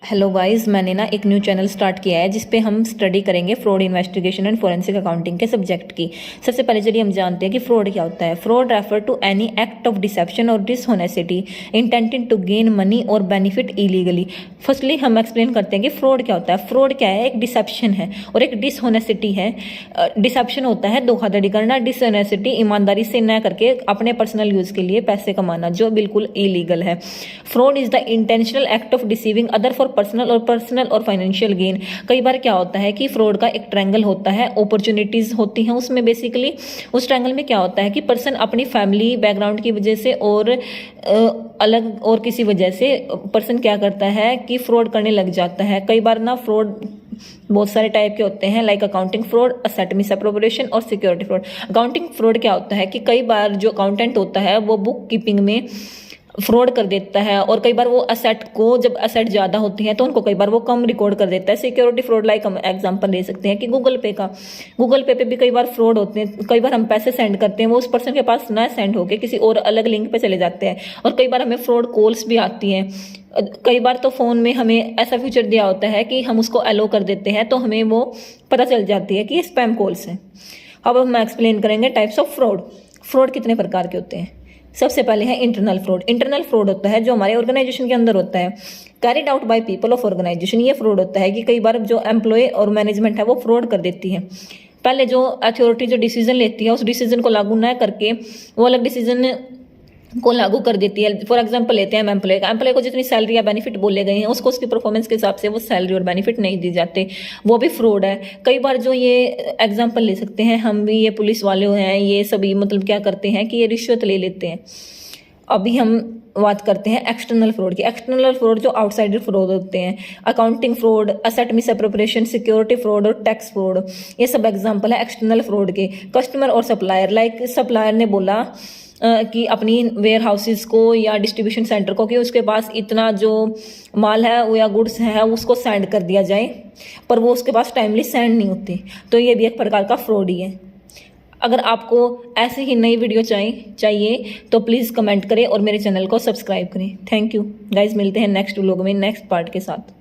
Hello guys, मैंने ना एक न्यू चैनल स्टार्ट किया है जिस पे हम स्टडी करेंगे fraud investigation and forensic accounting के सब्जेक्ट की। सबसे पहले चलिए हम जानते हैं कि फ्रॉड क्या होता है। Fraud refer to any act of deception और dishonesty intended to gain money और बेनिफिट इलीगली। फर्स्टली हम एक्सप्लेन करते हैं कि फ्रॉड क्या होता है। फ्रॉड क्या है? एक डिसेप्शन है और एक डिसहोनेसिटी है। डिसेप्शन होता है धोखाधड़ी करना, डिसहोनेसिटी ईमानदारी से न करके अपने पर्सनल यूज के लिए पैसे कमाना, जो बिल्कुल इलीगल है। Fraud is the intentional act of deceiving other for personal और फाइनेंशियल गेन। कई बार क्या होता है कि फ्रॉड का एक ट्रायंगल होता है, अपॉर्चुनिटीज होती हैं उसमें। बेसिकली उस ट्रायंगल में क्या होता है कि पर्सन अपनी फैमिली बैकग्राउंड की वजह से और अलग और किसी वजह से पर्सन क्या करता है कि फ्रॉड करने लग जाता है। कई बार ना फ्रॉड बहुत सारे टाइप के होते हैं, like accounting fraud, asset misappropriation और सिक्योरिटी फ्रॉड। अकाउंटिंग फ्रॉड क्या होता है कि कई बार जो अकाउंटेंट होता है वो बुक कीपिंग में फ्रॉड कर देता है, और कई बार वो असेट को, जब असेट ज़्यादा होती है तो उनको कई बार वो कम रिकॉर्ड कर देता है। सिक्योरिटी फ्रॉड लाइक हम एग्जांपल ले सकते हैं कि गूगल पे का। गूगल पे भी कई बार फ्रॉड होते हैं। कई बार हम पैसे सेंड करते हैं, वो उस पर्सन के पास ना सेंड होके किसी और अलग लिंक पे चले जाते हैं, और कई बार हमें फ्रॉड कॉल्स भी आती हैं। कई बार तो फ़ोन में हमें ऐसा फीचर दिया होता है कि हम उसको अलो कर देते हैं तो हमें वो पता चल जाती है कि ये स्पैम कॉल्स हैं। अब हम एक्सप्लेन करेंगे टाइप्स ऑफ फ्रॉड। फ्रॉड कितने प्रकार के होते हैं। सबसे पहले है इंटरनल फ्रॉड। इंटरनल फ्रॉड होता है जो हमारे ऑर्गेनाइजेशन के अंदर होता है, carried out by people of organisation. ये फ्रॉड होता है कि कई बार जो एम्प्लॉय और मैनेजमेंट है वो फ्रॉड कर देती है। पहले जो अथॉरिटी जो डिसीजन लेती है उस डिसीजन को लागू न करके वो अलग डिसीजन को लागू कर देती है। फॉर एग्जांपल लेते हैं हम एम्प्लॉय को जितनी सैलरी या बेनिफिट बोले गए हैं उसको उसकी परफॉर्मेंस के हिसाब से वो सैलरी और बेनिफिट नहीं दी जाते, वो भी फ्रॉड है। कई बार जो ये एग्जांपल ले सकते हैं हम भी, ये पुलिस वाले हैं, ये सभी मतलब क्या करते हैं कि ये रिश्वत ले लेते हैं। अभी हम बात करते हैं एक्सटर्नल फ्रॉड की। एक्सटर्नल फ्रॉड जो आउटसाइडर फ्रॉड होते हैं, accounting fraud, asset misappropriation, security fraud और टैक्स फ्रॉड, ये सब एग्जांपल है एक्सटर्नल फ्रॉड के। कस्टमर और सप्लायर, लाइक सप्लायर ने बोला कि अपनी वेयर हाउसेस को या डिस्ट्रीब्यूशन सेंटर को कि उसके पास इतना जो माल है वो या गुड्स है उसको सेंड कर दिया जाए, पर वो उसके पास टाइमली सेंड नहीं होती, तो ये भी एक प्रकार का फ्रॉड ही है। अगर आपको ऐसी ही नई वीडियो चाहिए तो प्लीज़ कमेंट करें और मेरे चैनल को सब्सक्राइब करें। थैंक यू गाइज, मिलते हैं नेक्स्ट व्लॉग में नेक्स्ट पार्ट के साथ।